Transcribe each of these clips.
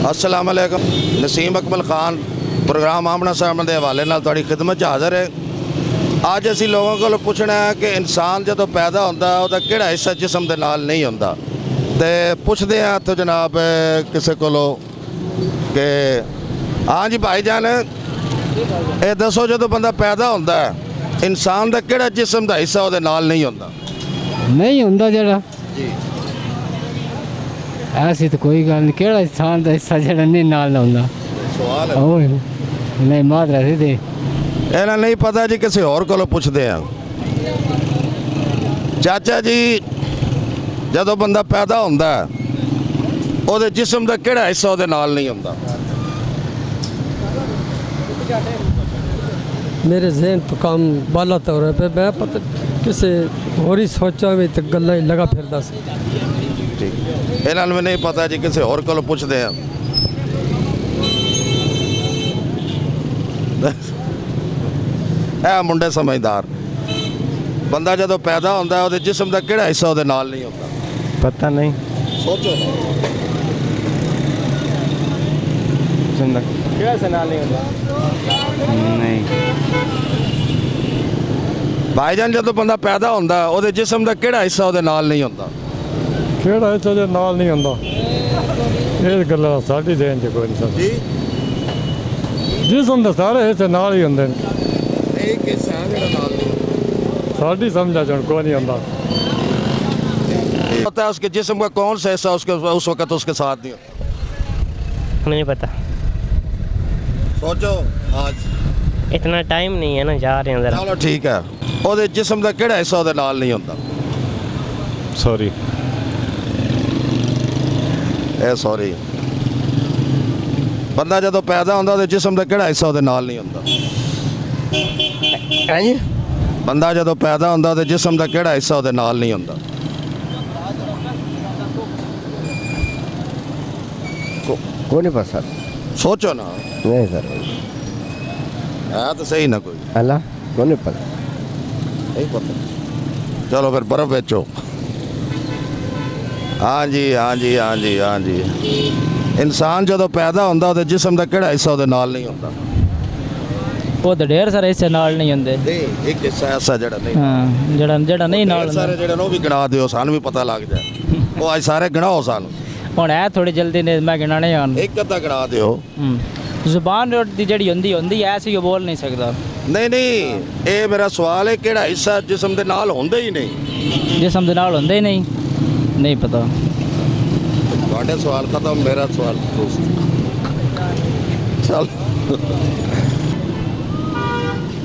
अस्सलाम वालेकुम। नसीम अकमल खान प्रोग्राम आमना सामने के हवाले नाल तुहाडी खिदमत हाज़र है। अज असी लोगों को पूछना है कि इंसान जो पैदा होता है वह किहड़ा हिस्सा जिसम के नाल नहीं होता। तो पुछते हैं तो जनाब किसी को कि हाँ जी भाई जान ये दसो जो बंदा पैदा होता है इंसान का किहड़ा जिसम का हिस्सा वो नाल नहीं होता? नहीं होंदा जरा ऐसी तो कोई गल नहीं, केड़ा इंसान का हिस्सा जरा नहीं नाल होंदा। सवाल है नहीं मादरा सी दे इन्हें नहीं पता जी, किसी और को पूछते हैं। चाचा जी जो बंदा पैदा होता है वो जिसम का किहड़ा हिस्सा वो नाल नहीं होंदा? मेरे जहन तो काम बाला तो हो रहा है, मैं पता किसी और ही सोचा भी तो गल्ला ही लगा फिरदा सी। ठीक इन्होंने में नहीं पता जी, किसी और को पूछते हैं। है मुंडे समझदार। बंदा जो पैदा होता है वो जिसम का किहड़ा हिस्सा वो नाल नहीं होता? पता नहीं, सोचो नहीं भाईजान जो बंदा पैदा होता है वो जिसम का किहड़ा हिस्सा वो नाल नहीं होता? ਕਿਹੜਾ ਹਿੱਸਾ ਦੇ ਨਾਲ ਨਹੀਂ ਹੁੰਦਾ? ਇਹ ਗੱਲਾਂ ਸਾਡੀ ਦੇਣ 'ਚ ਕੋਈ ਨਹੀਂ जी ਜਿਸਮ ਦੇ ਸਾਰੇ ਹਿੱਸੇ ਨਾਲ ਹੀ ਹੁੰਦੇ ਨੇ। एक हिस्सा है जिहड़ा नाल नहीं ਸਾਡੀ ਸਮਝਾ 'ਚ ਹੁਣ ਕੋਈ ਨਹੀਂ ਹੁੰਦਾ। होता है उसके जिस्म का कौन सा हिस्सा उसके उस वक्त उसके साथ नहीं होता? नहीं पता, सोचो आज इतना टाइम नहीं है ना, जा रहे हैं ज़रा। चलो ठीक है वो जिस्म का किहड़ा हिस्सा वो नाल नहीं होता? ਸੌਰੀ ए सॉरी बंदा जो पैदा होता वो जिस्म का किहड़ा हिस्सा वो नाल नहीं होता? हाँ जी, बंदा जो पैदा होता वो जिस्म का किहड़ा हिस्सा वो नाल नहीं होता? कोई नहीं पता सोचो ना, नहीं सर है तो सही ना कोई अल्लाह को नहीं पता। नहीं पता। चलो फिर बर्फ बेचो। हाँ जी हाँ जी हाँ जी हाँ जी। इंसान जो पैदा होता वो जिस्म का किहड़ा हिस्सा वो नाल नहीं होता? वो तो ढेर सारे हिस्से नाल नहीं होंदे। नहीं एक हिस्सा ऐसा जड़ा नहीं हाँ जड़ा नहीं नाल सारे जड़े भी गिना दियो सानू भी पता लग जाए। वो आज सारे गिनाओ सानू हुण है थोड़ी जल्दी ने मैं गिनाने आन। एक अद्धा गिना दियो। जुबान दी जड़ी होंदी होंदी ऐसी वो बोल नहीं सकदा। नहीं नहीं ये मेरा सवाल है किहड़ा हिस्सा जिस्म दे नाल होंदा ही नहीं? जिस्म दे नाल होंदे ही नहीं पता। ਤੁਹਾਡੇ सवाल खत्म, मेरा सवाल चल।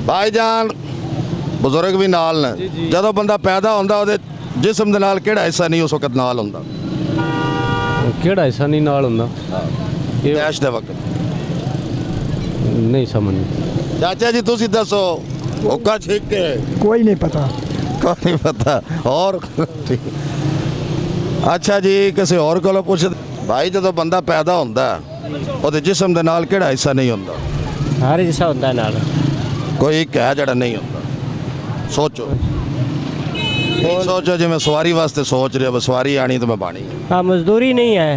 भाईजान बुजुर्ग भी नाल ने जो बंदा पैदा होता वो जिस्म दे नाल किहड़ा हिस्सा नहीं उस वक्त नाल होंदा? ਕਿਹੜਾ ਹਿੱਸਾ ਨਹੀਂ ਨਾਲ ਹੁੰਦਾ? ऐश दे वक्त ਨਹੀਂ ਸਮਝ। चाचा जी तुसी दसो हुक्का छीक के कोई नहीं पता। कोई नहीं पता और ठीक। अच्छा जी किसी और को पूछ भाई जो बंदा पैदा होता है वो जिस्म के नाल किहड़ा हिस्सा नहीं होता? हर हिस्सा होता है नाल। कोई एक है जड़ा नहीं होता? सोचो सोचो जी मैं सवारी वास्ते सोच रहा सवारी आनी तो मैं बानी हाँ, मजदूरी नहीं है।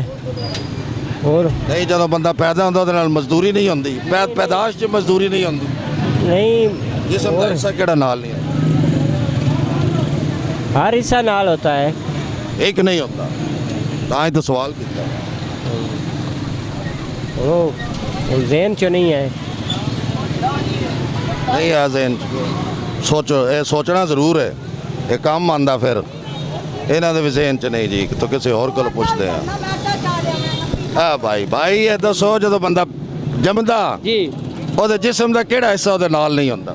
और नहीं जो बंदा पैदा होता वो मजदूरी नहीं होती, पैदाश च मजदूरी नहीं होती। नहीं, जिस्म का हिस्सा किहड़ा नाल नहीं होता? हर हिस्सा नाल होता है। एक नहीं होता तां तो सवाल किया। वो जहन च नहीं है। नहीं है ज़हन सोचो ये सोचना ज़रूर है ये काम आंदा फिर इन्हों के भी ज़हन च नहीं जी तो किसी और को पूछते हैं। हाँ भाई भाई ये दसो जो बंदा जमदा जी वो जिस्म का किहड़ा हिस्सा वो नाल नहीं होता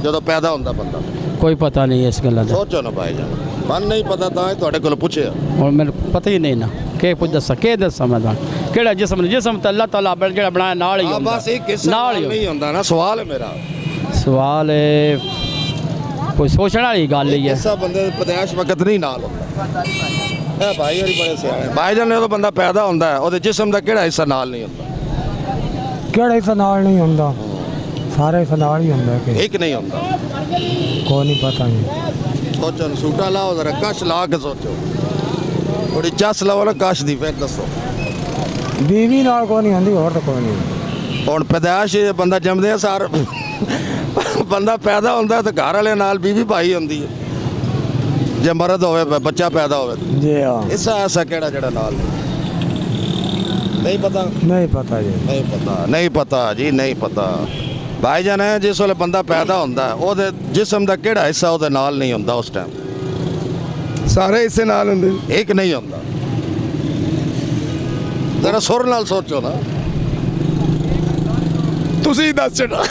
जो पैदा होता बंदा? कोई पता नहीं इस गल्ला दा। सोचो ना भाई जान मन नहीं पता तां तुहाडे कोल पुछया और मेरे पता ही नहीं ना के कुछ दसा के दसा मैं केड़ा जिस्म तो अल्लाह ताला जेड़ा बनाया नाल ही होंदा। बस एक हिस्सा नाल ही नहीं होता ना। सवाल है मेरा सवाल कोई सोचने वाली गल ही है। हिस्सा बंदे पैदाइश वक्त नहीं नाल होता है भाई होरी बड़े सियाणे। भाई जान जो बंदा पैदा होता है वो जिस्म का किहड़ा हिस्सा नाल नहीं होता? केड़ा हिस्सा नाल नहीं होंदा? सारे हिस्सा नाल ही होंदा। एक नहीं होता कोई नहीं पता नहीं। सोचो सूटा लाओ जरा कश ला के सोचो थोड़ी चस लाओ ना कश दी फिर दसो बीवी नाल कोई नहीं आंदी और तो कोई नहीं ਹੁਣ ਪੈਦਾਇਸ਼ ਬੰਦਾ ਜੰਮਦੇ ਸਾਰ ਬੰਦਾ ਪੈਦਾ ਹੁੰਦਾ ਤਾਂ ਘਰ ਵਾਲੇ ਨਾਲ ਬੀਵੀ ਭਾਈ ਹੁੰਦੀ ਹੈ ਜੇ ਮਰਦ ਹੋਵੇ ਬੱਚਾ ਪੈਦਾ ਹੋਵੇ जी हाँ ਇਸਾ ਐਸਾ ਕਿਹੜਾ ਜਿਹੜਾ ਨਾਲ ਨਹੀਂ ਪਤਾ नहीं पता जी ਨਹੀਂ ਪਤਾ ਜੀ ਨਹੀਂ ਪਤਾ ਭਾਈ ਜਾਨ ਹੈ ਜਿਸ ਵੇਲੇ ਬੰਦਾ ਪੈਦਾ ਹੁੰਦਾ ਉਹਦੇ ਜਿਸਮ ਦਾ ਕਿਹੜਾ ਹਿੱਸਾ ਉਹਦੇ ਨਾਲ ਨਹੀਂ ਹੁੰਦਾ ਉਸ ਟਾਈਮ ਸਾਰੇ ਹਿੱਸੇ ਨਾਲ ਹੁੰਦੇ ਇੱਕ ਨਹੀਂ ਹੁੰਦਾ ਜ਼ਰਾ ਸੁਰ ਨਾਲ ਸੋਚੋ ਨਾ ਤੁਸੀਂ ਦੱਸ ਛੱਡੋ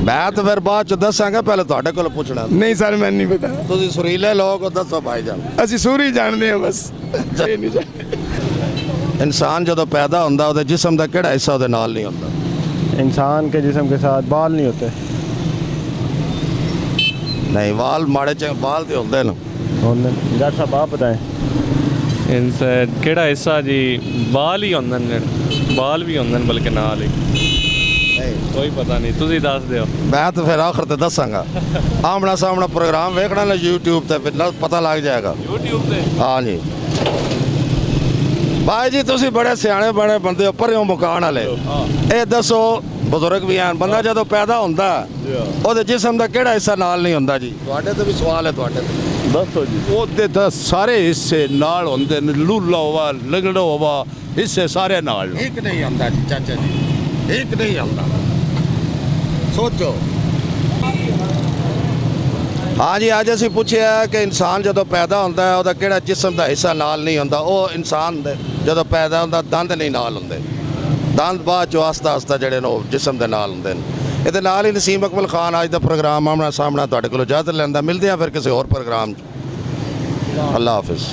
ਮੈਂ ਤਾਂ ਫਿਰ ਬਾਅਦ ਚ ਦੱਸਾਂਗਾ ਪਹਿਲੇ ਤੁਹਾਡੇ ਕੋਲ ਪੁੱਛਣਾ ਨਹੀਂ ਸਰ ਮੈਨੂੰ ਨਹੀਂ ਪਤਾ ਤੁਸੀਂ ਸੁਰੀਲੇ ਲੋਕ ਹੋ ਦੱਸੋ ਭਾਈ ਜਾਨ ਅਸੀਂ ਸੂਰੀ ਜਾਣਦੇ ਹਾਂ ਬਸ ਇਹ ਨਹੀਂ ਜਾਣਦੇ ਇਨਸਾਨ ਜਦੋਂ ਪੈਦਾ ਹੁੰਦਾ ਉਹਦੇ ਜਿਸਮ ਦਾ ਕਿਹੜਾ ਹਿੱਸਾ ਉਹਦੇ ਨਾਲ ਨਹੀਂ ਹੁੰਦਾ इंसान के जिस्म के साथ बाल नहीं होते ਨਹੀਂ ਵਾਲ ਮਾੜੇ ਚ ਵਾਲ ਤੇ ਹੁੰਦੇ ਨੇ डॉक्टर साहब आप बताएं ਕਿਹੜਾ ਹਿੱਸਾ ਜੀ ਬਾਲ ਹੀ ਹੁੰਦੇ ਨੇ ਬਾਲ ਵੀ ਹੁੰਦੇ ਨੇ ਬਲਕਿ ਨਾਲ ਹੀ ਕੋਈ ਪਤਾ ਨਹੀਂ ਤੁਸੀਂ ਦੱਸ ਦਿਓ ਮੈਂ ਤਾਂ ਫਿਰ ਆਖਰ ਤੇ ਦੱਸਾਂਗਾ ਆਮਣਾ ਸਾਹਮਣਾ ਪ੍ਰੋਗਰਾਮ ਵੇਖਣਾ ਨਾ YouTube ਤੇ ਫਿਰ ਪਤਾ ਲੱਗ ਜਾਏਗਾ YouTube ਤੇ ਹਾਂ ਜੀ ਭਾਈ ਜੀ ਤੁਸੀਂ ਬੜੇ ਸਿਆਣੇ ਬਣੇ ਬੰਦੇ ਹੋ ਪਰਿਓ ਮੁਕਾਨ ਵਾਲੇ ਇਹ ਦੱਸੋ ਬਜ਼ੁਰਗ ਵੀ ਹਨ ਬੰਦਾ ਜਦੋਂ ਪੈਦਾ ਹੁੰਦਾ ਉਹਦੇ ਜਿਸਮ ਦਾ ਕਿਹੜਾ ਹਿੱਸਾ ਨਾਲ ਨਹੀਂ ਹੁੰਦਾ ਜੀ ਤੁਹਾਡੇ ਤੇ ਵੀ ਸਵਾਲ ਹੈ ਤੁਹਾਡੇ ਤੇ ਦੱਸੋ ਜੀ ਉਹਦੇ ਤਾਂ ਸਾਰੇ ਹਿੱਸੇ ਨਾਲ ਹੁੰਦੇ ਨੇ ਲੂਲਾ ਹੋਵਾ ਲੰਗੜਾ ਹੋਵਾ ਹਿੱਸੇ ਸਾਰੇ ਨਾਲ ਇੱਕ ਨਹੀਂ ਹੁੰਦਾ ਜੀ ਚਾਚਾ ਜੀ ਇੱਕ ਨਹੀਂ ਹੁੰਦਾ ਸੋਚੋ ਹਾਂ ਜੀ ਅੱਜ ਅਸੀਂ ਪੁੱਛਿਆ ਕਿ ਇਨਸਾਨ ਜਦੋਂ ਪੈਦਾ ਹੁੰਦਾ ਹੈ ਉਹਦਾ ਕਿਹੜਾ ਜਿਸਮ ਦਾ ਹਿੱਸਾ ਨਾਲ ਨਹੀਂ ਹੁੰਦਾ ਉਹ ਇਨਸਾਨ ਦੇ ਜਦੋਂ ਪੈਦਾ ਹੁੰਦਾ ਦੰਦ ਨਹੀਂ ਨਾਲ ਹੁੰਦੇ ਦੰਦ ਬਾਅਦ ਚੋਂ ਆਸਤਾ ਆਸਤਾ ਜਿਹੜੇ ਨੇ ਉਹ ਜਿਸਮ ਦੇ ਨਾਲ ਹੁੰਦੇ ਨੇ ਇਹਦੇ ਨਾਲ ਹੀ ਨਸੀਮ ਅਕਮਲ ਖਾਨ ਅੱਜ ਦਾ ਪ੍ਰੋਗਰਾਮ ਆਮਣਾ ਸਾਹਮਣਾ ਤੁਹਾਡੇ ਕੋਲ ਇਜਾਜ਼ਤ ਲੈਂਦਾ ਮਿਲਦੇ ਆ ਫਿਰ ਕਿਸੇ ਹੋਰ ਪ੍ਰੋਗਰਾਮ 'ਚ ਅੱਲਾ ਹਾਫਿਜ਼